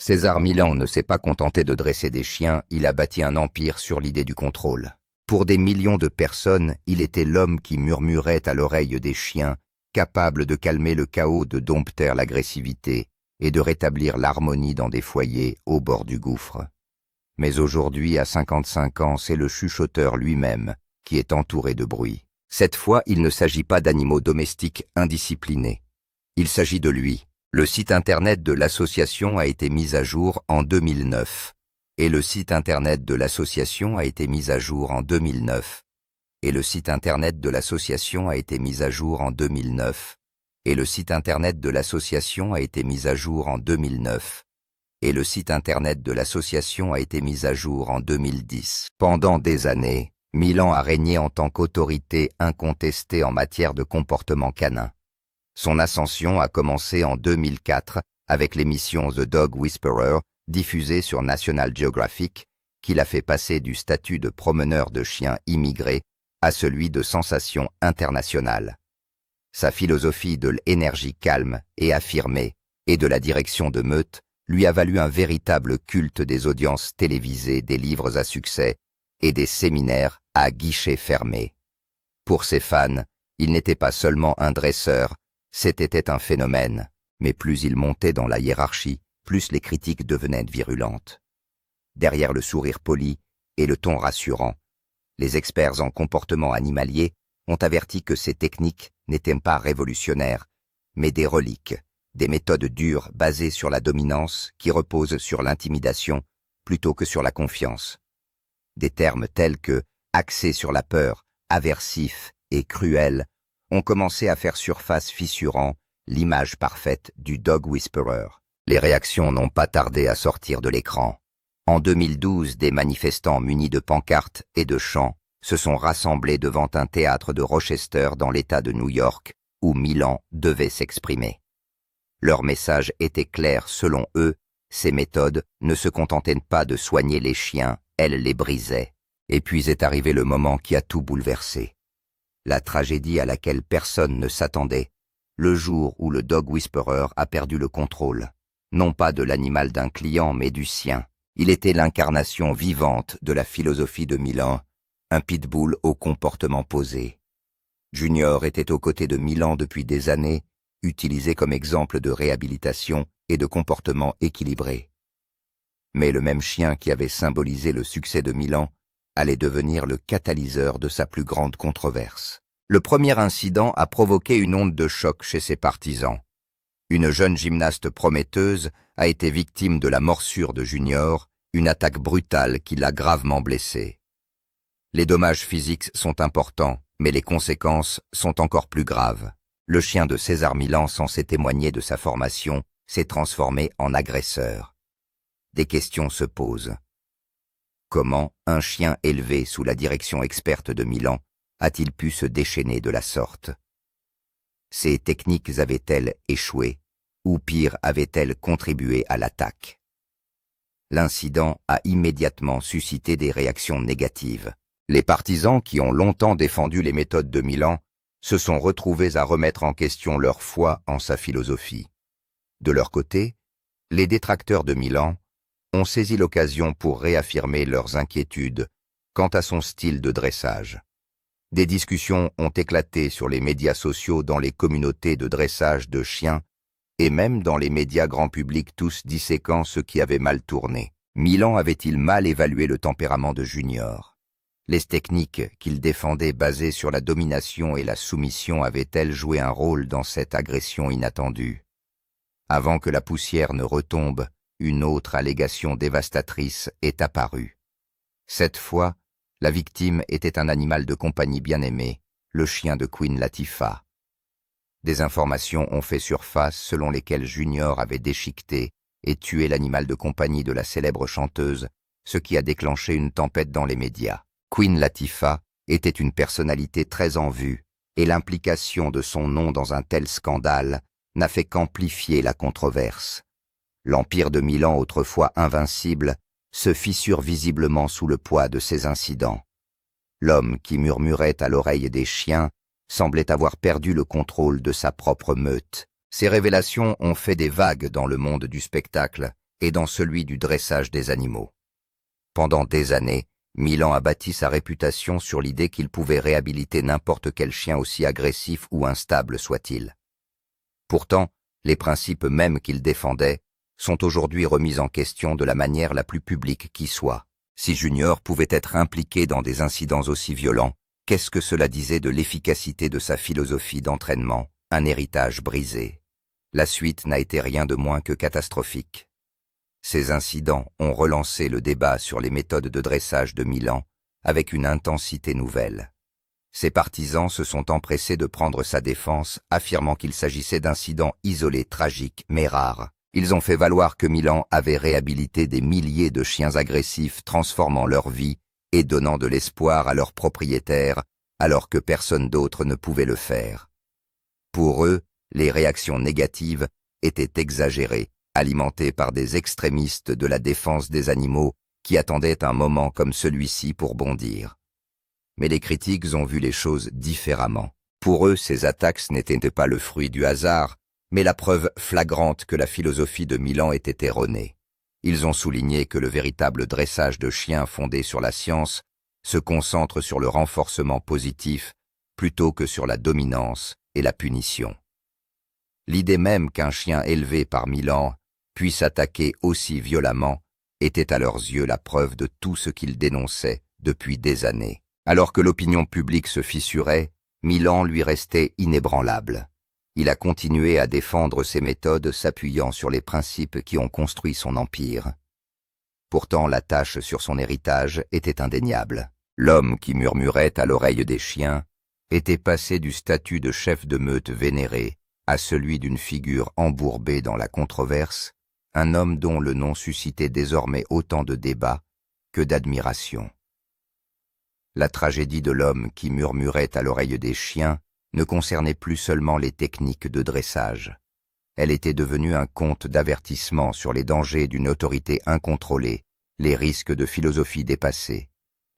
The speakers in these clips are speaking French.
César Millan ne s'est pas contenté de dresser des chiens, il a bâti un empire sur l'idée du contrôle. Pour des millions de personnes, il était l'homme qui murmurait à l'oreille des chiens, capable de calmer le chaos, de dompter l'agressivité et de rétablir l'harmonie dans des foyers au bord du gouffre. Mais aujourd'hui, à 55 ans, c'est le chuchoteur lui-même qui est entouré de bruit. Cette fois, il ne s'agit pas d'animaux domestiques indisciplinés. Il s'agit de lui. Le site internet de l'association a été mis à jour en 2009. Et le site internet de l'association a été mis à jour en 2009. Et le site internet de l'association a été mis à jour en 2009. Et le site internet de l'association a été mis à jour en 2009. Et le site internet de l'association a été mis à jour en 2010. Pendant des années, Millan a régné en tant qu'autorité incontestée en matière de comportement canin. Son ascension a commencé en 2004 avec l'émission The Dog Whisperer, diffusée sur National Geographic, qui l'a fait passer du statut de promeneur de chiens immigrés à celui de sensation internationale. Sa philosophie de l'énergie calme et affirmée et de la direction de meute lui a valu un véritable culte des audiences télévisées, des livres à succès et des séminaires à guichets fermés. Pour ses fans, il n'était pas seulement un dresseur, c'était un phénomène, mais plus il montait dans la hiérarchie, plus les critiques devenaient virulentes. Derrière le sourire poli et le ton rassurant, les experts en comportement animalier ont averti que ces techniques n'étaient pas révolutionnaires, mais des reliques, des méthodes dures basées sur la dominance qui reposent sur l'intimidation plutôt que sur la confiance. Des termes tels que « axé sur la peur »,« aversif » et « cruel » ont commencé à faire surface fissurant l'image parfaite du Dog Whisperer. Les réactions n'ont pas tardé à sortir de l'écran. En 2012, des manifestants munis de pancartes et de chants se sont rassemblés devant un théâtre de Rochester dans l'État de New York, où Millan devait s'exprimer. Leur message était clair selon eux, ces méthodes ne se contentaient pas de soigner les chiens, elles les brisaient. Et puis est arrivé le moment qui a tout bouleversé. La tragédie à laquelle personne ne s'attendait, le jour où le Dog Whisperer a perdu le contrôle, non pas de l'animal d'un client mais du sien. Il était l'incarnation vivante de la philosophie de Millan, un pitbull au comportement posé. Junior était aux côtés de Millan depuis des années, utilisé comme exemple de réhabilitation et de comportement équilibré. Mais le même chien qui avait symbolisé le succès de Millan allait devenir le catalyseur de sa plus grande controverse. Le premier incident a provoqué une onde de choc chez ses partisans. Une jeune gymnaste prometteuse a été victime de la morsure de Junior, une attaque brutale qui l'a gravement blessée. Les dommages physiques sont importants, mais les conséquences sont encore plus graves. Le chien de César Millan, censé témoigner de sa formation, s'est transformé en agresseur. Des questions se posent. Comment un chien élevé sous la direction experte de Millan a-t-il pu se déchaîner de la sorte? Ces techniques avaient-elles échoué, ou pire, avaient-elles contribué à l'attaque? L'incident a immédiatement suscité des réactions négatives. Les partisans qui ont longtemps défendu les méthodes de Millan se sont retrouvés à remettre en question leur foi en sa philosophie. De leur côté, les détracteurs de Millan ont saisi l'occasion pour réaffirmer leurs inquiétudes quant à son style de dressage. Des discussions ont éclaté sur les médias sociaux dans les communautés de dressage de chiens et même dans les médias grand public, tous disséquant ce qui avait mal tourné. Millan avait-il mal évalué le tempérament de Junior? Les techniques qu'il défendait basées sur la domination et la soumission avaient-elles joué un rôle dans cette agression inattendue? Avant que la poussière ne retombe, une autre allégation dévastatrice est apparue. Cette fois, la victime était un animal de compagnie bien-aimé, le chien de Queen Latifah. Des informations ont fait surface selon lesquelles Junior avait déchiqueté et tué l'animal de compagnie de la célèbre chanteuse, ce qui a déclenché une tempête dans les médias. Queen Latifah était une personnalité très en vue, et l'implication de son nom dans un tel scandale n'a fait qu'amplifier la controverse. L'empire de Millan, autrefois invincible, se fissure visiblement sous le poids de ces incidents. L'homme qui murmurait à l'oreille des chiens semblait avoir perdu le contrôle de sa propre meute. Ces révélations ont fait des vagues dans le monde du spectacle et dans celui du dressage des animaux. Pendant des années, Milan a bâti sa réputation sur l'idée qu'il pouvait réhabiliter n'importe quel chien aussi agressif ou instable soit-il. Pourtant, les principes mêmes qu'il défendait sont aujourd'hui remis en question de la manière la plus publique qui soit. Si Junior pouvait être impliqué dans des incidents aussi violents, qu'est-ce que cela disait de l'efficacité de sa philosophie d'entraînement, un héritage brisé? La suite n'a été rien de moins que catastrophique. Ces incidents ont relancé le débat sur les méthodes de dressage de Milan avec une intensité nouvelle. Ses partisans se sont empressés de prendre sa défense, affirmant qu'il s'agissait d'incidents isolés, tragiques, mais rares. Ils ont fait valoir que Milan avait réhabilité des milliers de chiens agressifs, transformant leur vie et donnant de l'espoir à leurs propriétaires, alors que personne d'autre ne pouvait le faire. Pour eux, les réactions négatives étaient exagérées, alimentées par des extrémistes de la défense des animaux qui attendaient un moment comme celui-ci pour bondir. Mais les critiques ont vu les choses différemment. Pour eux, ces attaques n'étaient pas le fruit du hasard, mais la preuve flagrante que la philosophie de Milan était erronée. Ils ont souligné que le véritable dressage de chiens fondé sur la science se concentre sur le renforcement positif plutôt que sur la dominance et la punition. L'idée même qu'un chien élevé par Milan puisse attaquer aussi violemment était à leurs yeux la preuve de tout ce qu'ils dénonçaient depuis des années. Alors que l'opinion publique se fissurait, Milan lui restait inébranlable. Il a continué à défendre ses méthodes s'appuyant sur les principes qui ont construit son empire. Pourtant, la tache sur son héritage était indéniable. L'homme qui murmurait à l'oreille des chiens était passé du statut de chef de meute vénéré à celui d'une figure embourbée dans la controverse, un homme dont le nom suscitait désormais autant de débats que d'admiration. La tragédie de l'homme qui murmurait à l'oreille des chiens ne concernait plus seulement les techniques de dressage. Elle était devenue un conte d'avertissement sur les dangers d'une autorité incontrôlée, les risques de philosophie dépassée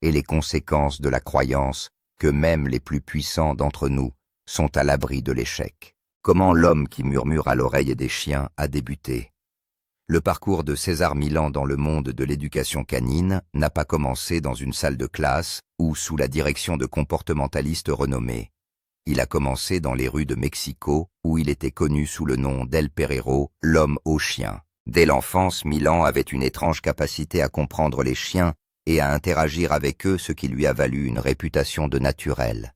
et les conséquences de la croyance que même les plus puissants d'entre nous sont à l'abri de l'échec. Comment l'homme qui murmure à l'oreille des chiens a débuté? Le parcours de César Millan dans le monde de l'éducation canine n'a pas commencé dans une salle de classe ou sous la direction de comportementalistes renommés. Il a commencé dans les rues de Mexico, où il était connu sous le nom d'El Perrero, l'homme aux chiens. Dès l'enfance, Millan avait une étrange capacité à comprendre les chiens et à interagir avec eux, ce qui lui a valu une réputation de naturel.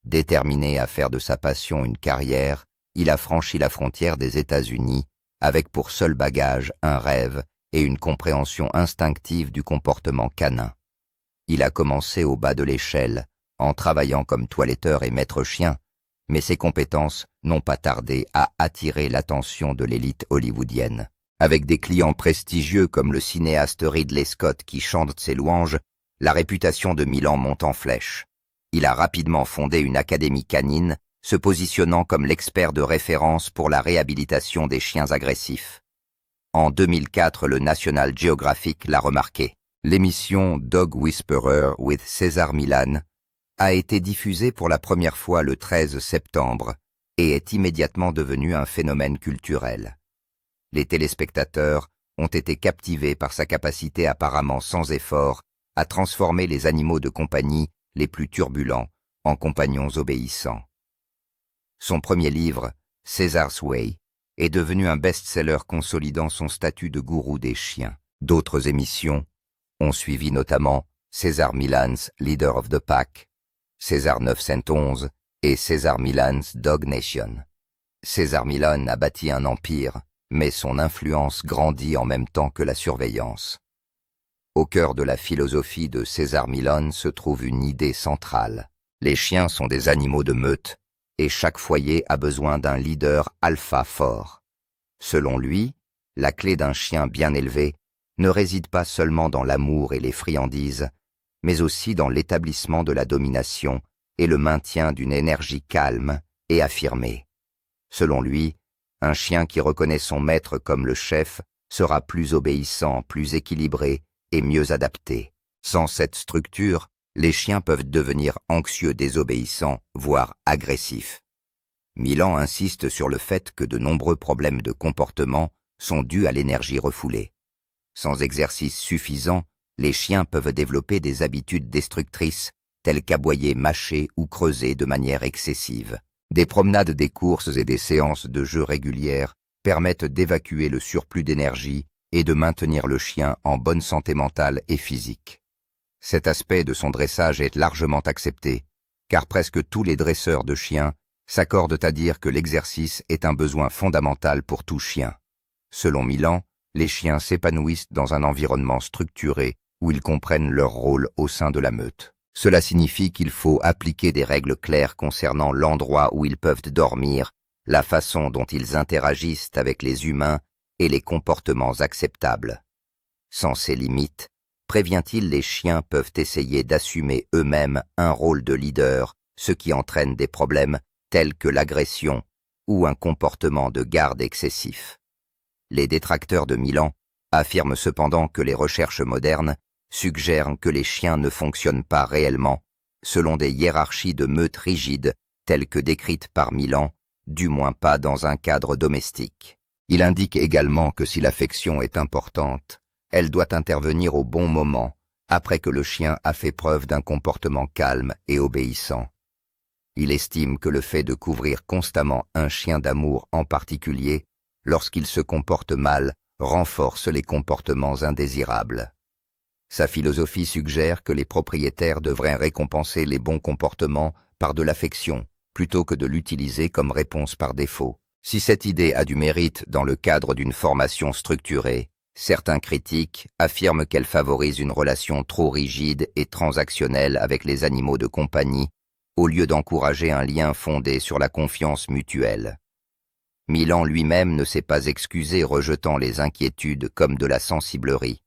Déterminé à faire de sa passion une carrière, il a franchi la frontière des États-Unis, avec pour seul bagage un rêve et une compréhension instinctive du comportement canin. Il a commencé au bas de l'échelle, en travaillant comme toiletteur et maître chien, mais ses compétences n'ont pas tardé à attirer l'attention de l'élite hollywoodienne. Avec des clients prestigieux comme le cinéaste Ridley Scott qui chante ses louanges, la réputation de Millan monte en flèche. Il a rapidement fondé une académie canine, se positionnant comme l'expert de référence pour la réhabilitation des chiens agressifs. En 2004, le National Geographic l'a remarqué. L'émission Dog Whisperer with César Millan a été diffusée pour la première fois le 13 septembre et est immédiatement devenue un phénomène culturel. Les téléspectateurs ont été captivés par sa capacité apparemment sans effort à transformer les animaux de compagnie les plus turbulents en compagnons obéissants. Son premier livre, César's Way, est devenu un best-seller consolidant son statut de gourou des chiens. D'autres émissions ont suivi notamment César Millan's Leader of the Pack, César 911 et César Millan's Dog Nation. César Millan a bâti un empire, mais son influence grandit en même temps que la surveillance. Au cœur de la philosophie de César Millan se trouve une idée centrale. Les chiens sont des animaux de meute, et chaque foyer a besoin d'un leader alpha fort. Selon lui, la clé d'un chien bien élevé ne réside pas seulement dans l'amour et les friandises, mais aussi dans l'établissement de la domination et le maintien d'une énergie calme et affirmée. Selon lui, un chien qui reconnaît son maître comme le chef sera plus obéissant, plus équilibré et mieux adapté. Sans cette structure, les chiens peuvent devenir anxieux, désobéissants, voire agressifs. Millan insiste sur le fait que de nombreux problèmes de comportement sont dus à l'énergie refoulée. Sans exercice suffisant, les chiens peuvent développer des habitudes destructrices, telles qu'aboyer mâcher ou creuser de manière excessive. Des promenades, des courses et des séances de jeu régulières permettent d'évacuer le surplus d'énergie et de maintenir le chien en bonne santé mentale et physique. Cet aspect de son dressage est largement accepté, car presque tous les dresseurs de chiens s'accordent à dire que l'exercice est un besoin fondamental pour tout chien. Selon Milan, les chiens s'épanouissent dans un environnement structuré où ils comprennent leur rôle au sein de la meute. Cela signifie qu'il faut appliquer des règles claires concernant l'endroit où ils peuvent dormir, la façon dont ils interagissent avec les humains et les comportements acceptables. Sans ces limites, prévient-il, les chiens peuvent essayer d'assumer eux-mêmes un rôle de leader, ce qui entraîne des problèmes tels que l'agression ou un comportement de garde excessif. Les détracteurs de Milan affirment cependant que les recherches modernes suggèrent que les chiens ne fonctionnent pas réellement selon des hiérarchies de meute rigides telles que décrites par Milan, du moins pas dans un cadre domestique. Il indique également que si l'affection est importante, elle doit intervenir au bon moment, après que le chien a fait preuve d'un comportement calme et obéissant. Il estime que le fait de couvrir constamment un chien d'amour en particulier, lorsqu'il se comporte mal, renforce les comportements indésirables. Sa philosophie suggère que les propriétaires devraient récompenser les bons comportements par de l'affection, plutôt que de l'utiliser comme réponse par défaut. Si cette idée a du mérite dans le cadre d'une formation structurée, certains critiques affirment qu'elle favorise une relation trop rigide et transactionnelle avec les animaux de compagnie, au lieu d'encourager un lien fondé sur la confiance mutuelle. Milan lui-même ne s'est pas excusé, rejetant les inquiétudes comme de la sensiblerie.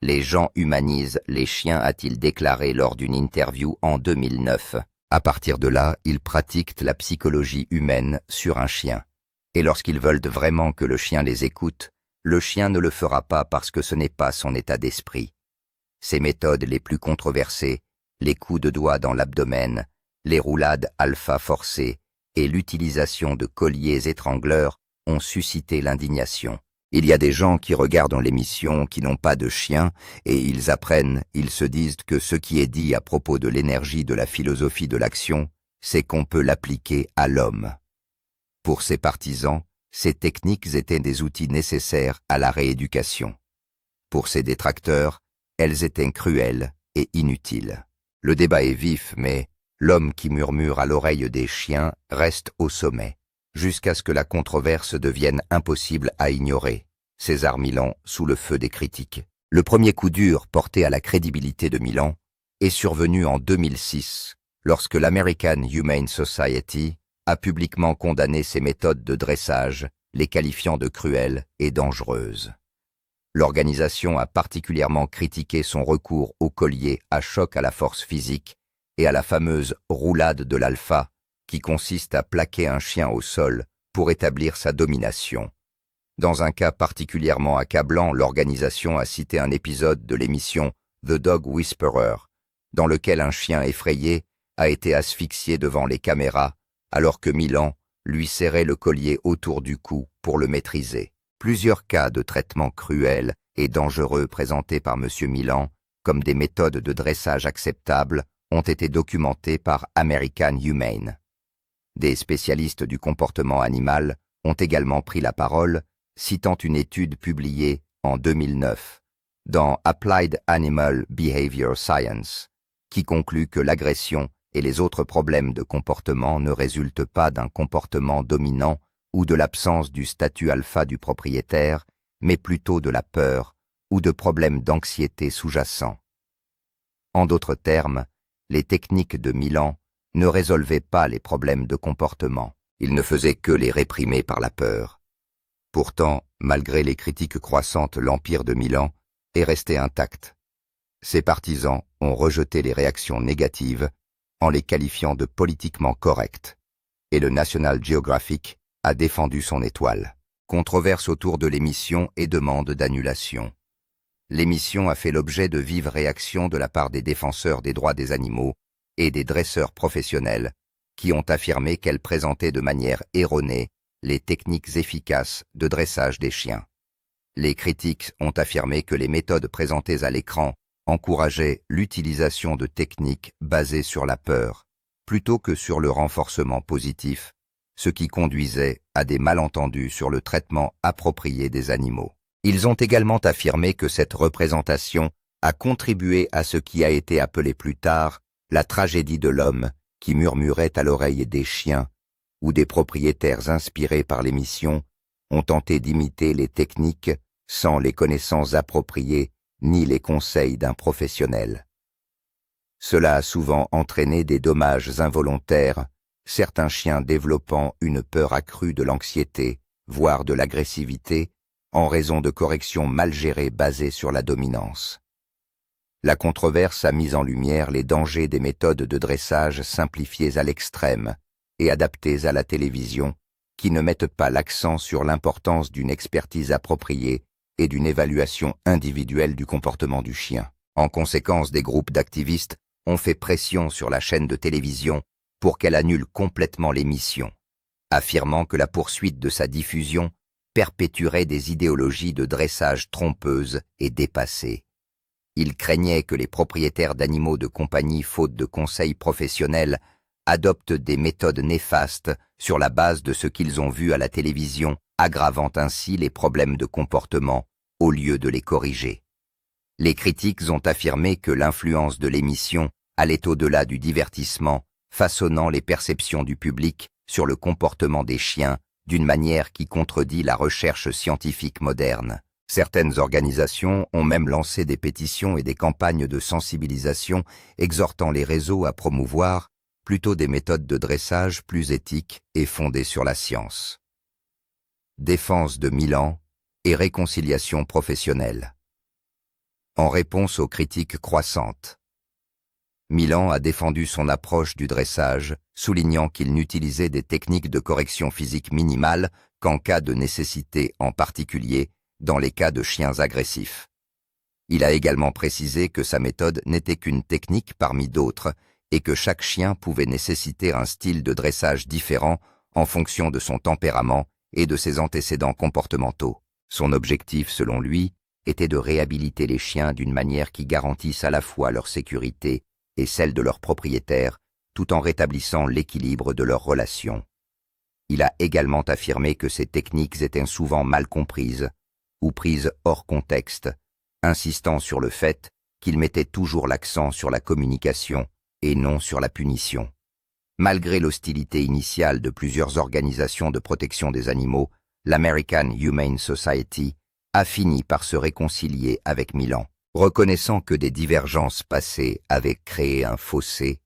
Les gens humanisent les chiens, a-t-il déclaré lors d'une interview en 2009. À partir de là, ils pratiquent la psychologie humaine sur un chien. Et lorsqu'ils veulent vraiment que le chien les écoute, le chien ne le fera pas parce que ce n'est pas son état d'esprit. Ses méthodes les plus controversées, les coups de doigt dans l'abdomen, les roulades alpha forcées et l'utilisation de colliers étrangleurs ont suscité l'indignation. Il y a des gens qui regardent l'émission qui n'ont pas de chien et ils se disent que ce qui est dit à propos de l'énergie de la philosophie de l'action, c'est qu'on peut l'appliquer à l'homme. Pour ses partisans, ces techniques étaient des outils nécessaires à la rééducation. Pour ses détracteurs, elles étaient cruelles et inutiles. Le débat est vif, mais l'homme qui murmure à l'oreille des chiens reste au sommet, jusqu'à ce que la controverse devienne impossible à ignorer. César Milan sous le feu des critiques. Le premier coup dur porté à la crédibilité de Milan est survenu en 2006, lorsque l'American Humane Society a publiquement condamné ses méthodes de dressage, les qualifiant de cruelles et dangereuses. L'organisation a particulièrement critiqué son recours au collier à choc à la force physique et à la fameuse roulade de l'alpha, qui consiste à plaquer un chien au sol pour établir sa domination. Dans un cas particulièrement accablant, l'organisation a cité un épisode de l'émission The Dog Whisperer, dans lequel un chien effrayé a été asphyxié devant les caméras, alors que Milan lui serrait le collier autour du cou pour le maîtriser. Plusieurs cas de traitement cruel et dangereux présentés par M. Milan comme des méthodes de dressage acceptables ont été documentés par American Humane. Des spécialistes du comportement animal ont également pris la parole, citant une étude publiée en 2009 dans Applied Animal Behavior Science, qui conclut que l'agression et les autres problèmes de comportement ne résultent pas d'un comportement dominant ou de l'absence du statut alpha du propriétaire, mais plutôt de la peur ou de problèmes d'anxiété sous-jacents. En d'autres termes, les techniques de Milan ne résolvaient pas les problèmes de comportement, il ne faisait que les réprimer par la peur. Pourtant, malgré les critiques croissantes, l'Empire de Milan est resté intact. Ses partisans ont rejeté les réactions négatives en les qualifiant de politiquement correctes, et le National Geographic a défendu son étoile. Controverse autour de l'émission et demande d'annulation. L'émission a fait l'objet de vives réactions de la part des défenseurs des droits des animaux et des dresseurs professionnels, qui ont affirmé qu'elle présentait de manière erronée les techniques efficaces de dressage des chiens. Les critiques ont affirmé que les méthodes présentées à l'écran encourageaient l'utilisation de techniques basées sur la peur, plutôt que sur le renforcement positif, ce qui conduisait à des malentendus sur le traitement approprié des animaux. Ils ont également affirmé que cette représentation a contribué à ce qui a été appelé plus tard la tragédie de l'homme qui murmurait à l'oreille des chiens, où des propriétaires inspirés par l'émission ont tenté d'imiter les techniques sans les connaissances appropriées ni les conseils d'un professionnel. Cela a souvent entraîné des dommages involontaires, certains chiens développant une peur accrue de l'anxiété, voire de l'agressivité, en raison de corrections mal gérées basées sur la dominance. La controverse a mis en lumière les dangers des méthodes de dressage simplifiées à l'extrême et adaptées à la télévision, qui ne mettent pas l'accent sur l'importance d'une expertise appropriée et d'une évaluation individuelle du comportement du chien. En conséquence, des groupes d'activistes ont fait pression sur la chaîne de télévision pour qu'elle annule complètement l'émission, affirmant que la poursuite de sa diffusion perpétuerait des idéologies de dressage trompeuses et dépassées. Ils craignaient que les propriétaires d'animaux de compagnie, faute de conseils professionnels, adoptent des méthodes néfastes sur la base de ce qu'ils ont vu à la télévision, aggravant ainsi les problèmes de comportement au lieu de les corriger. Les critiques ont affirmé que l'influence de l'émission allait au-delà du divertissement, façonnant les perceptions du public sur le comportement des chiens d'une manière qui contredit la recherche scientifique moderne. Certaines organisations ont même lancé des pétitions et des campagnes de sensibilisation exhortant les réseaux à promouvoir plutôt des méthodes de dressage plus éthiques et fondées sur la science. Défense de Milan et réconciliation professionnelle. En réponse aux critiques croissantes, Milan a défendu son approche du dressage, soulignant qu'il n'utilisait des techniques de correction physique minimales qu'en cas de nécessité, en particulier dans les cas de chiens agressifs. Il a également précisé que sa méthode n'était qu'une technique parmi d'autres et que chaque chien pouvait nécessiter un style de dressage différent en fonction de son tempérament et de ses antécédents comportementaux. Son objectif, selon lui, était de réhabiliter les chiens d'une manière qui garantisse à la fois leur sécurité et celle de leurs propriétaires, tout en rétablissant l'équilibre de leurs relations. Il a également affirmé que ces techniques étaient souvent mal comprises ou prises hors contexte, insistant sur le fait qu'il mettait toujours l'accent sur la communication et non sur la punition. Malgré l'hostilité initiale de plusieurs organisations de protection des animaux, l'American Humane Society a fini par se réconcilier avec Milan. Reconnaissant que des divergences passées avaient créé un fossé,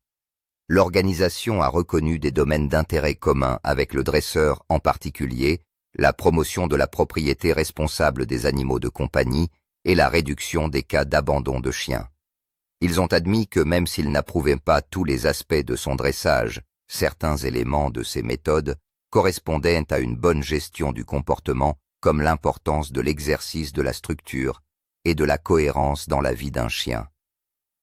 l'organisation a reconnu des domaines d'intérêt commun avec le dresseur, en particulier la promotion de la propriété responsable des animaux de compagnie et la réduction des cas d'abandon de chiens. Ils ont admis que même s'ils n'approuvaient pas tous les aspects de son dressage, certains éléments de ses méthodes correspondaient à une bonne gestion du comportement, comme l'importance de l'exercice de la structure et de la cohérence dans la vie d'un chien.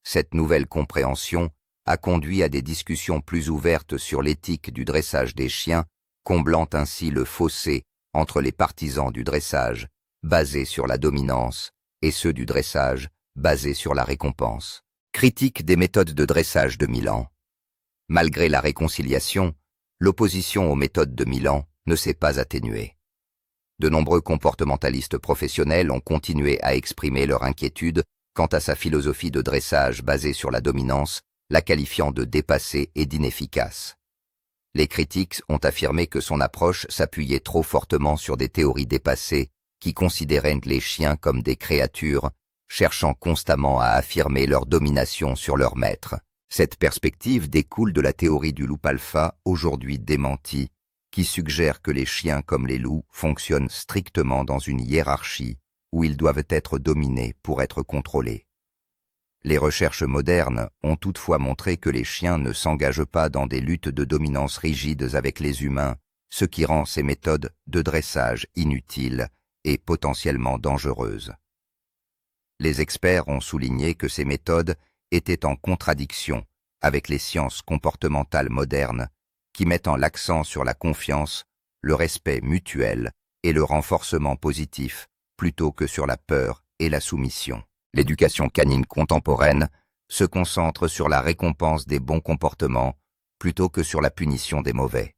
Cette nouvelle compréhension a conduit à des discussions plus ouvertes sur l'éthique du dressage des chiens, comblant ainsi le fossé entre les partisans du dressage, basé sur la dominance, et ceux du dressage, basé sur la récompense. Critique des méthodes de dressage de Milan. Malgré la réconciliation, l'opposition aux méthodes de Milan ne s'est pas atténuée. De nombreux comportementalistes professionnels ont continué à exprimer leur inquiétude quant à sa philosophie de dressage basée sur la dominance, la qualifiant de dépassée et d'inefficace. Les critiques ont affirmé que son approche s'appuyait trop fortement sur des théories dépassées qui considéraient les chiens comme des créatures, cherchant constamment à affirmer leur domination sur leur maître. Cette perspective découle de la théorie du loup alpha, aujourd'hui démentie, qui suggère que les chiens comme les loups fonctionnent strictement dans une hiérarchie où ils doivent être dominés pour être contrôlés. Les recherches modernes ont toutefois montré que les chiens ne s'engagent pas dans des luttes de dominance rigides avec les humains, ce qui rend ces méthodes de dressage inutiles et potentiellement dangereuses. Les experts ont souligné que ces méthodes étaient en contradiction avec les sciences comportementales modernes qui mettent l'accent sur la confiance, le respect mutuel et le renforcement positif plutôt que sur la peur et la soumission. L'éducation canine contemporaine se concentre sur la récompense des bons comportements plutôt que sur la punition des mauvais.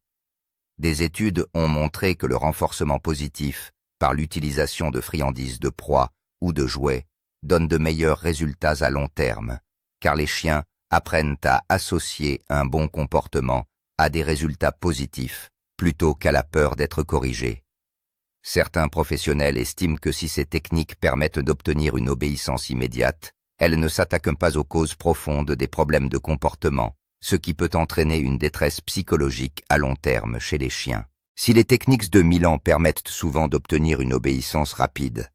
Des études ont montré que le renforcement positif par l'utilisation de friandises de proie ou de jouets donne de meilleurs résultats à long terme, car les chiens apprennent à associer un bon comportement à des résultats positifs plutôt qu'à la peur d'être corrigés. Certains professionnels estiment que si ces techniques permettent d'obtenir une obéissance immédiate, elles ne s'attaquent pas aux causes profondes des problèmes de comportement, ce qui peut entraîner une détresse psychologique à long terme chez les chiens. Si les techniques de Milan permettent souvent d'obtenir une obéissance rapide,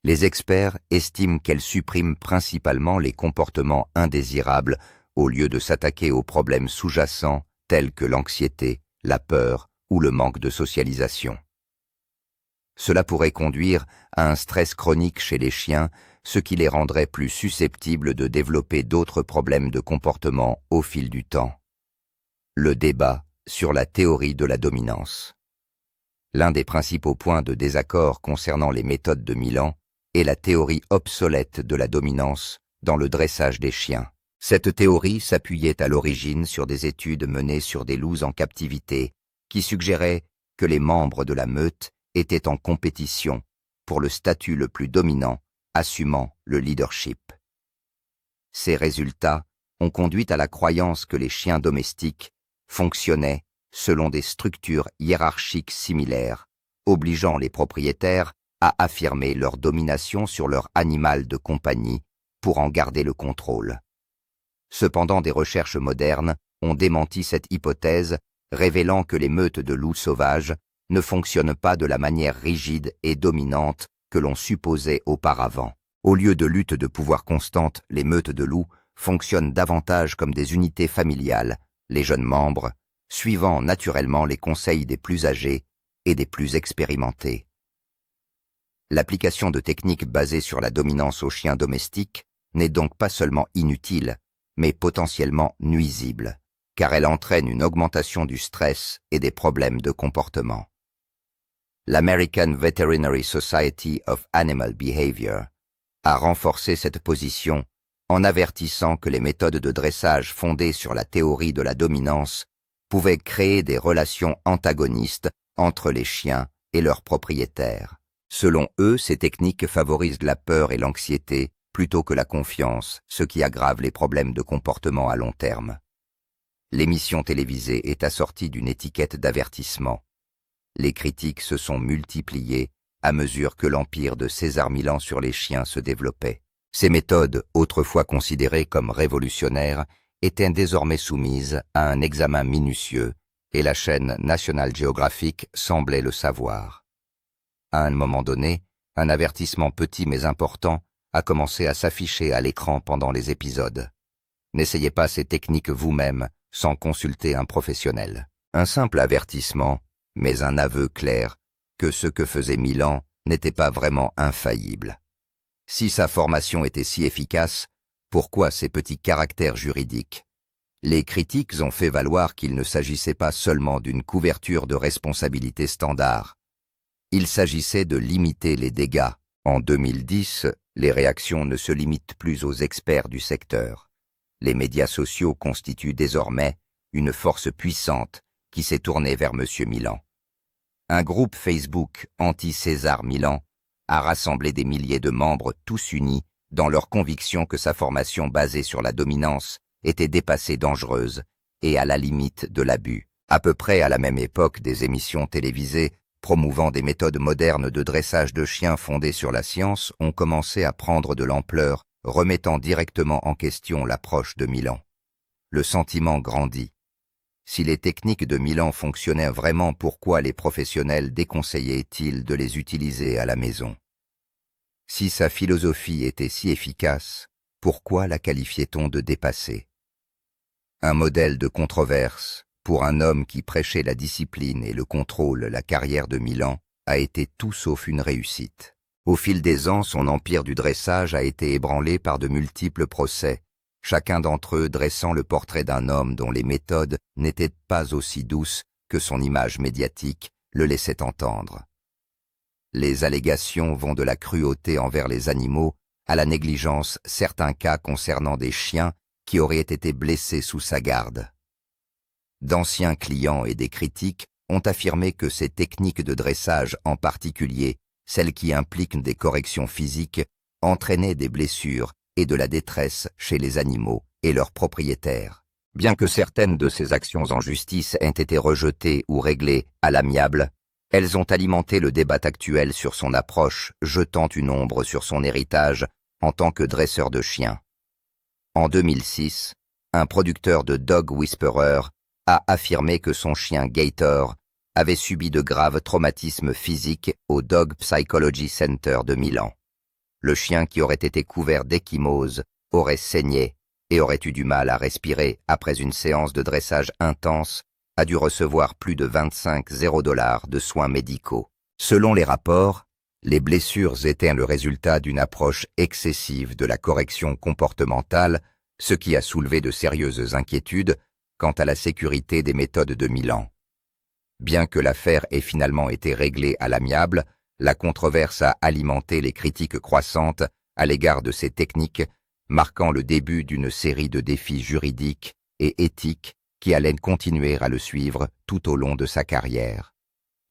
les experts estiment qu'elles suppriment principalement les comportements indésirables au lieu de s'attaquer aux problèmes sous-jacents tels que l'anxiété, la peur ou le manque de socialisation. Cela pourrait conduire à un stress chronique chez les chiens, ce qui les rendrait plus susceptibles de développer d'autres problèmes de comportement au fil du temps. Le débat sur la théorie de la dominance. L'un des principaux points de désaccord concernant les méthodes de Milan est la théorie obsolète de la dominance dans le dressage des chiens. Cette théorie s'appuyait à l'origine sur des études menées sur des loups en captivité qui suggéraient que les membres de la meute étaient en compétition pour le statut le plus dominant, assumant le leadership. Ces résultats ont conduit à la croyance que les chiens domestiques fonctionnaient selon des structures hiérarchiques similaires, obligeant les propriétaires à affirmer leur domination sur leur animal de compagnie pour en garder le contrôle. Cependant, des recherches modernes ont démenti cette hypothèse, révélant que les meutes de loups sauvages ne fonctionnent pas de la manière rigide et dominante que l'on supposait auparavant. Au lieu de luttes de pouvoir constantes, les meutes de loups fonctionnent davantage comme des unités familiales, les jeunes membres suivant naturellement les conseils des plus âgés et des plus expérimentés. L'application de techniques basées sur la dominance aux chiens domestiques n'est donc pas seulement inutile, mais potentiellement nuisible, car elle entraîne une augmentation du stress et des problèmes de comportement. L'American Veterinary Society of Animal Behavior a renforcé cette position en avertissant que les méthodes de dressage fondées sur la théorie de la dominance pouvaient créer des relations antagonistes entre les chiens et leurs propriétaires. Selon eux, ces techniques favorisent la peur et l'anxiété plutôt que la confiance, ce qui aggrave les problèmes de comportement à long terme. L'émission télévisée est assortie d'une étiquette d'avertissement. Les critiques se sont multipliées à mesure que l'empire de César Millan sur les chiens se développait. Ces méthodes, autrefois considérées comme révolutionnaires, étaient désormais soumises à un examen minutieux, et la chaîne National Geographic semblait le savoir. À un moment donné, un avertissement petit mais important a commencé à s'afficher à l'écran pendant les épisodes. N'essayez pas ces techniques vous-même sans consulter un professionnel. Un simple avertissement, mais un aveu clair que ce que faisait Millan n'était pas vraiment infaillible. Si sa formation était si efficace, pourquoi ces petits caractères juridiques? Les critiques ont fait valoir qu'il ne s'agissait pas seulement d'une couverture de responsabilité standard. Il s'agissait de limiter les dégâts. En 2010, les réactions ne se limitent plus aux experts du secteur. Les médias sociaux constituent désormais une force puissante qui s'est tournée vers M. Millan. Un groupe Facebook anti-César Millan a rassemblé des milliers de membres tous unis dans leur conviction que sa formation basée sur la dominance était dépassée, dangereuse et à la limite de l'abus. À peu près à la même époque, des émissions télévisées promouvant des méthodes modernes de dressage de chiens fondées sur la science ont commencé à prendre de l'ampleur, remettant directement en question l'approche de Millan. Le sentiment grandit. Si les techniques de Millan fonctionnaient vraiment, pourquoi les professionnels déconseillaient-ils de les utiliser à la maison? Si sa philosophie était si efficace, pourquoi la qualifiait-on de dépassée? Un modèle de controverse pour un homme qui prêchait la discipline et le contrôle. La carrière de Millan a été tout sauf une réussite. Au fil des ans, son empire du dressage a été ébranlé par de multiples procès, chacun d'entre eux dressant le portrait d'un homme dont les méthodes n'étaient pas aussi douces que son image médiatique le laissait entendre. Les allégations vont de la cruauté envers les animaux à la négligence, certains cas concernant des chiens qui auraient été blessés sous sa garde. D'anciens clients et des critiques ont affirmé que ces techniques de dressage, en particulier celles qui impliquent des corrections physiques, entraînaient des blessures et de la détresse chez les animaux et leurs propriétaires. Bien que certaines de ces actions en justice aient été rejetées ou réglées à l'amiable, elles ont alimenté le débat actuel sur son approche, jetant une ombre sur son héritage en tant que dresseur de chiens. En 2006, un producteur de Dog Whisperer a affirmé que son chien Gator avait subi de graves traumatismes physiques au Dog Psychology Center de Milan. Le chien, qui aurait été couvert d'ecchymose, aurait saigné et aurait eu du mal à respirer après une séance de dressage intense, a dû recevoir plus de 25 000 $ de soins médicaux. Selon les rapports, les blessures étaient le résultat d'une approche excessive de la correction comportementale, ce qui a soulevé de sérieuses inquiétudes quant à la sécurité des méthodes de Milan. Bien que l'affaire ait finalement été réglée à l'amiable, la controverse a alimenté les critiques croissantes à l'égard de ces techniques, marquant le début d'une série de défis juridiques et éthiques qui allaient continuer à le suivre tout au long de sa carrière.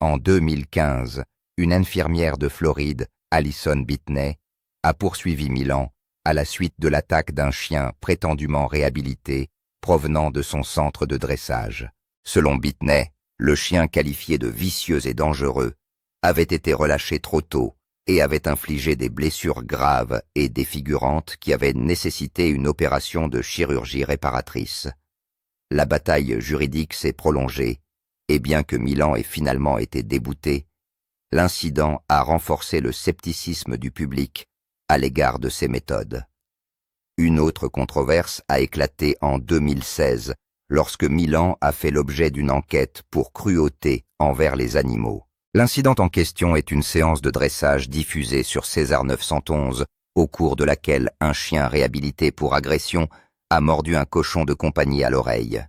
En 2015, une infirmière de Floride, Alison Bitney, a poursuivi Milan à la suite de l'attaque d'un chien prétendument réhabilité provenant de son centre de dressage. Selon Bitney, le chien qualifié de vicieux et dangereux avait été relâché trop tôt et avait infligé des blessures graves et défigurantes qui avaient nécessité une opération de chirurgie réparatrice. La bataille juridique s'est prolongée, et bien que Milan ait finalement été débouté, l'incident a renforcé le scepticisme du public à l'égard de ces méthodes. Une autre controverse a éclaté en 2016, lorsque Milan a fait l'objet d'une enquête pour cruauté envers les animaux. L'incident en question est une séance de dressage diffusée sur César 911, au cours de laquelle un chien réhabilité pour agression a mordu un cochon de compagnie à l'oreille.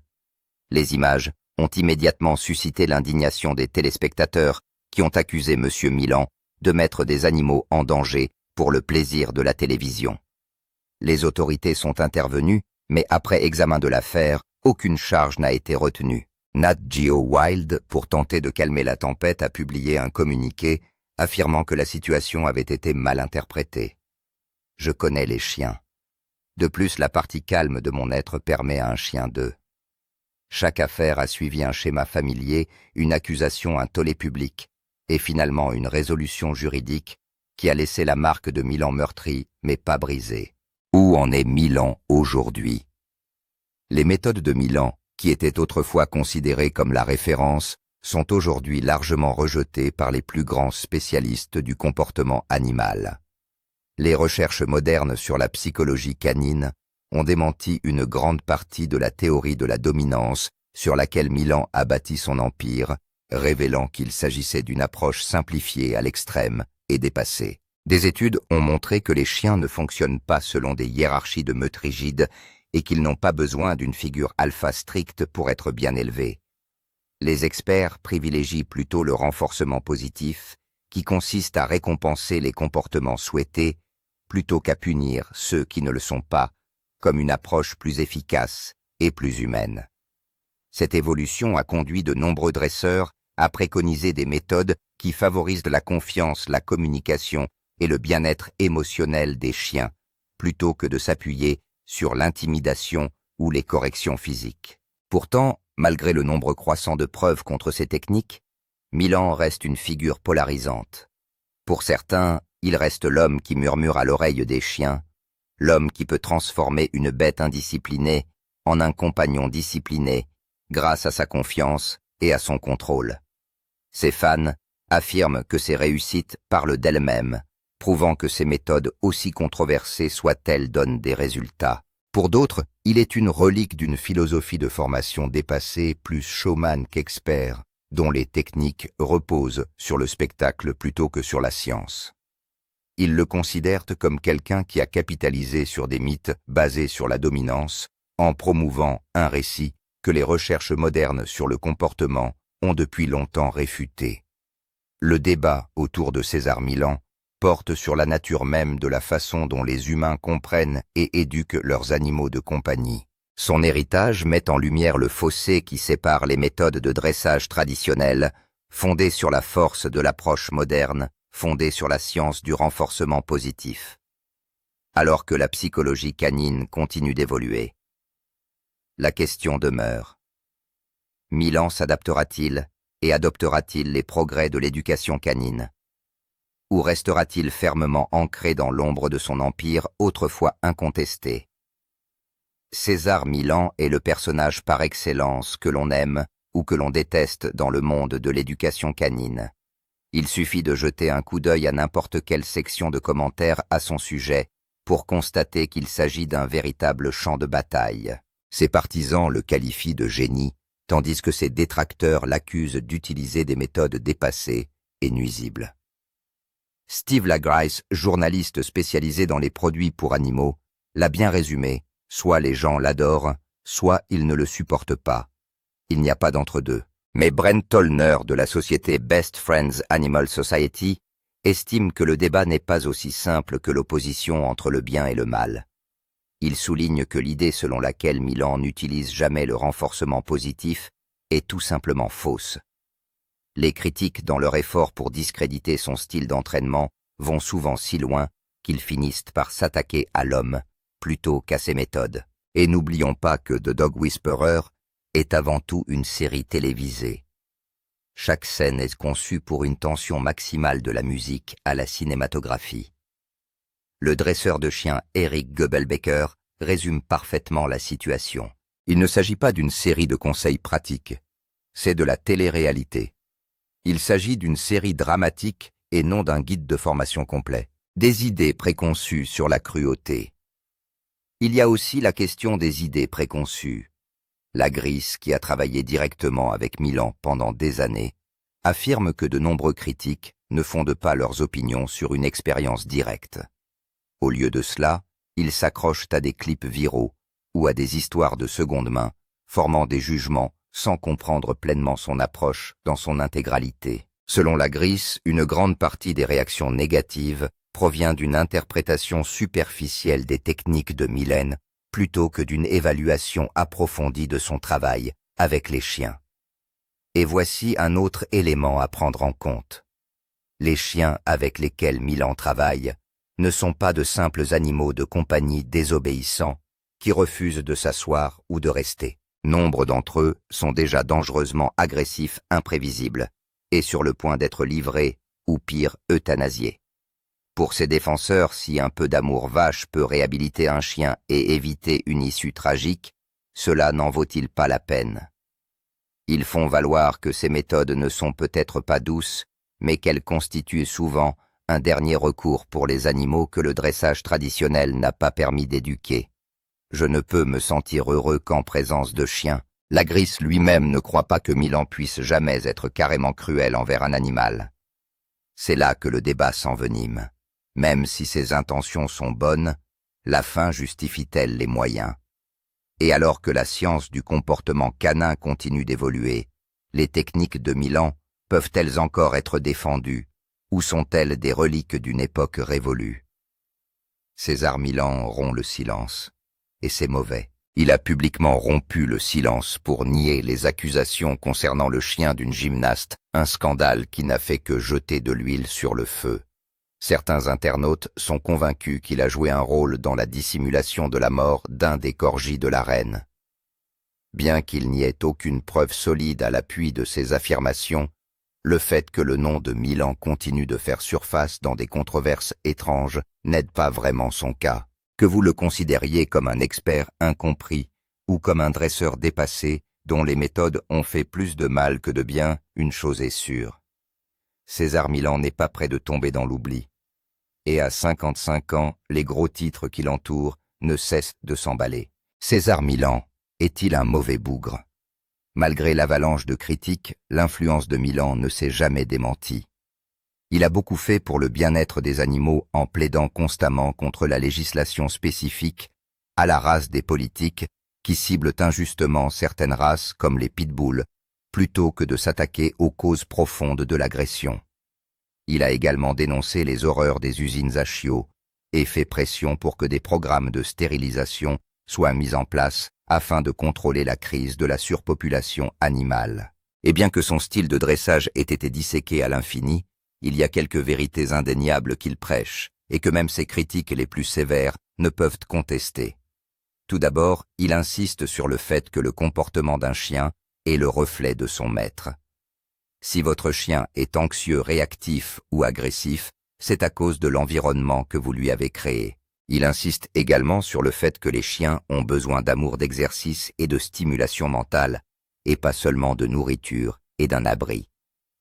Les images ont immédiatement suscité l'indignation des téléspectateurs qui ont accusé M. Milan de mettre des animaux en danger pour le plaisir de la télévision. Les autorités sont intervenues, mais après examen de l'affaire, aucune charge n'a été retenue. Nat Geo Wild, pour tenter de calmer la tempête, a publié un communiqué affirmant que la situation avait été mal interprétée. Je connais les chiens. De plus, la partie calme de mon être permet à un chien de... Chaque affaire a suivi un schéma familier, une accusation, un tollé public, et finalement une résolution juridique qui a laissé la marque de Milan meurtrie, mais pas brisée. Où en est Milan aujourd'hui? Les méthodes de Milan, qui étaient autrefois considérées comme la référence, sont aujourd'hui largement rejetées par les plus grands spécialistes du comportement animal. Les recherches modernes sur la psychologie canine ont démenti une grande partie de la théorie de la dominance sur laquelle Milan a bâti son empire, révélant qu'il s'agissait d'une approche simplifiée à l'extrême et dépassée. Des études ont montré que les chiens ne fonctionnent pas selon des hiérarchies de meute rigides et qu'ils n'ont pas besoin d'une figure alpha stricte pour être bien élevés. Les experts privilégient plutôt le renforcement positif, qui consiste à récompenser les comportements souhaités plutôt qu'à punir ceux qui ne le sont pas, comme une approche plus efficace et plus humaine. Cette évolution a conduit de nombreux dresseurs à préconiser des méthodes qui favorisent la confiance, la communication et le bien-être émotionnel des chiens, plutôt que de s'appuyer sur l'intimidation ou les corrections physiques. Pourtant, malgré le nombre croissant de preuves contre ces techniques, Milan reste une figure polarisante. Pour certains, il reste l'homme qui murmure à l'oreille des chiens, l'homme qui peut transformer une bête indisciplinée en un compagnon discipliné grâce à sa confiance et à son contrôle. Ses fans affirment que ses réussites parlent d'elles-mêmes, prouvant que ces méthodes, aussi controversées soient-elles, donnent des résultats. Pour d'autres, il est une relique d'une philosophie de formation dépassée, plus showman qu'expert, dont les techniques reposent sur le spectacle plutôt que sur la science. Ils le considèrent comme quelqu'un qui a capitalisé sur des mythes basés sur la dominance, en promouvant un récit que les recherches modernes sur le comportement ont depuis longtemps réfuté. Le débat autour de César Millan porte sur la nature même de la façon dont les humains comprennent et éduquent leurs animaux de compagnie. Son héritage met en lumière le fossé qui sépare les méthodes de dressage traditionnelles, fondées sur la force de l'approche moderne, fondée sur la science du renforcement positif. Alors que la psychologie canine continue d'évoluer, la question demeure. Millan s'adaptera-t-il et adoptera-t-il les progrès de l'éducation canine? Ou restera-t-il fermement ancré dans l'ombre de son empire autrefois incontesté? César Millan est le personnage par excellence que l'on aime ou que l'on déteste dans le monde de l'éducation canine. Il suffit de jeter un coup d'œil à n'importe quelle section de commentaires à son sujet pour constater qu'il s'agit d'un véritable champ de bataille. Ses partisans le qualifient de génie, tandis que ses détracteurs l'accusent d'utiliser des méthodes dépassées et nuisibles. Steve Lagrice, journaliste spécialisé dans les produits pour animaux, l'a bien résumé: soit les gens l'adorent, soit ils ne le supportent pas. Il n'y a pas d'entre-deux. Mais Brent Tollner de la société Best Friends Animal Society estime que le débat n'est pas aussi simple que l'opposition entre le bien et le mal. Il souligne que l'idée selon laquelle Millan n'utilise jamais le renforcement positif est tout simplement fausse. Les critiques dans leur effort pour discréditer son style d'entraînement vont souvent si loin qu'ils finissent par s'attaquer à l'homme plutôt qu'à ses méthodes. Et n'oublions pas que The Dog Whisperer est avant tout une série télévisée. Chaque scène est conçue pour une tension maximale de la musique à la cinématographie. Le dresseur de chiens Eric Goebelbecker résume parfaitement la situation. Il ne s'agit pas d'une série de conseils pratiques, c'est de la télé-réalité. Il s'agit d'une série dramatique et non d'un guide de formation complet. Des idées préconçues sur la cruauté. Il y a aussi la question des idées préconçues. Lagrice, qui a travaillé directement avec Millan pendant des années, affirme que de nombreux critiques ne fondent pas leurs opinions sur une expérience directe. Au lieu de cela, ils s'accrochent à des clips viraux ou à des histoires de seconde main, formant des jugements sans comprendre pleinement son approche dans son intégralité. Selon Lagrice, une grande partie des réactions négatives provient d'une interprétation superficielle des techniques de Millan plutôt que d'une évaluation approfondie de son travail avec les chiens. Et voici un autre élément à prendre en compte. Les chiens avec lesquels Millan travaille ne sont pas de simples animaux de compagnie désobéissants qui refusent de s'asseoir ou de rester. Nombre d'entre eux sont déjà dangereusement agressifs, imprévisibles, et sur le point d'être livrés, ou pire, euthanasiés. Pour ses défenseurs, si un peu d'amour vache peut réhabiliter un chien et éviter une issue tragique, cela n'en vaut-il pas la peine? Ils font valoir que ces méthodes ne sont peut-être pas douces, mais qu'elles constituent souvent un dernier recours pour les animaux que le dressage traditionnel n'a pas permis d'éduquer. Je ne peux me sentir heureux qu'en présence de chiens. Lagrice lui-même ne croit pas que Millan puisse jamais être carrément cruel envers un animal. C'est là que le débat s'envenime. Même si ses intentions sont bonnes, la fin justifie-t-elle les moyens? Et alors que la science du comportement canin continue d'évoluer, les techniques de Millan peuvent-elles encore être défendues, ou sont-elles des reliques d'une époque révolue? César Millan rompt le silence, et c'est mauvais. Il a publiquement rompu le silence pour nier les accusations concernant le chien d'une gymnaste, un scandale qui n'a fait que jeter de l'huile sur le feu. Certains internautes sont convaincus qu'il a joué un rôle dans la dissimulation de la mort d'un des corgis de la reine. Bien qu'il n'y ait aucune preuve solide à l'appui de ces affirmations, le fait que le nom de Millan continue de faire surface dans des controverses étranges n'aide pas vraiment son cas. Que vous le considériez comme un expert incompris ou comme un dresseur dépassé dont les méthodes ont fait plus de mal que de bien, une chose est sûre. César Millan n'est pas près de tomber dans l'oubli. Et à 55 ans, les gros titres qui l'entourent ne cessent de s'emballer. César Millan est-il un mauvais bougre? Malgré l'avalanche de critiques, l'influence de Millan ne s'est jamais démentie. Il a beaucoup fait pour le bien-être des animaux en plaidant constamment contre la législation spécifique à la race des politiques qui ciblent injustement certaines races comme les pitbulls, plutôt que de s'attaquer aux causes profondes de l'agression. Il a également dénoncé les horreurs des usines à chiots et fait pression pour que des programmes de stérilisation soient mis en place afin de contrôler la crise de la surpopulation animale. Et bien que son style de dressage ait été disséqué à l'infini, il y a quelques vérités indéniables qu'il prêche, et que même ses critiques les plus sévères ne peuvent contester. Tout d'abord, il insiste sur le fait que le comportement d'un chien est le reflet de son maître. Si votre chien est anxieux, réactif ou agressif, c'est à cause de l'environnement que vous lui avez créé. Il insiste également sur le fait que les chiens ont besoin d'amour, d'exercice et de stimulation mentale, et pas seulement de nourriture et d'un abri.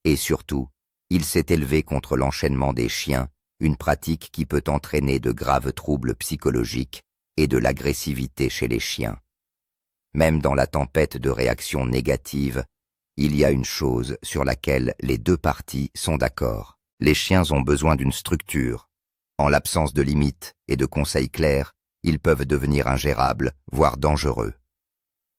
Et surtout, il s'est élevé contre l'enchaînement des chiens, une pratique qui peut entraîner de graves troubles psychologiques et de l'agressivité chez les chiens. Même dans la tempête de réactions négatives, il y a une chose sur laquelle les deux parties sont d'accord. Les chiens ont besoin d'une structure. En l'absence de limites et de conseils clairs, ils peuvent devenir ingérables, voire dangereux.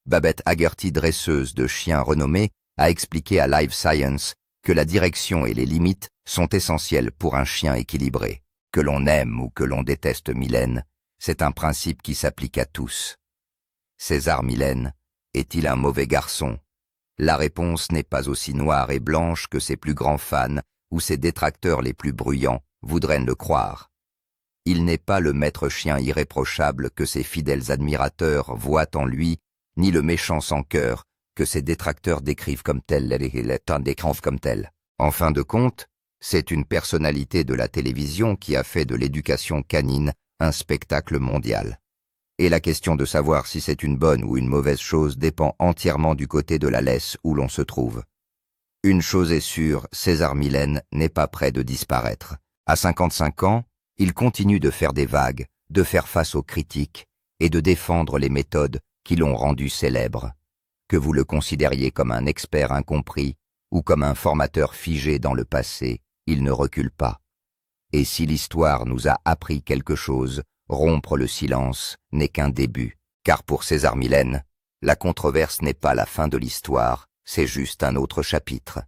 Babette Haggerty, dresseuse de chiens renommée, a expliqué à Live Science que la direction et les limites sont essentielles pour un chien équilibré. Que l'on aime ou que l'on déteste Mylène, c'est un principe qui s'applique à tous. César Mylène est-il un mauvais garçon? La réponse n'est pas aussi noire et blanche que ses plus grands fans ou ses détracteurs les plus bruyants voudraient le croire. Il n'est pas le maître chien irréprochable que ses fidèles admirateurs voient en lui, ni le méchant sans cœur que ses détracteurs décrivent comme tel. En fin de compte, c'est une personnalité de la télévision qui a fait de l'éducation canine un spectacle mondial. Et la question de savoir si c'est une bonne ou une mauvaise chose dépend entièrement du côté de la laisse où l'on se trouve. Une chose est sûre, César Mylène n'est pas près de disparaître. À 55 ans, il continue de faire des vagues, de faire face aux critiques et de défendre les méthodes qui l'ont rendu célèbre. Que vous le considériez comme un expert incompris ou comme un formateur figé dans le passé, il ne recule pas. Et si l'histoire nous a appris quelque chose, rompre le silence n'est qu'un début, car pour César Mylène, la controverse n'est pas la fin de l'histoire, c'est juste un autre chapitre.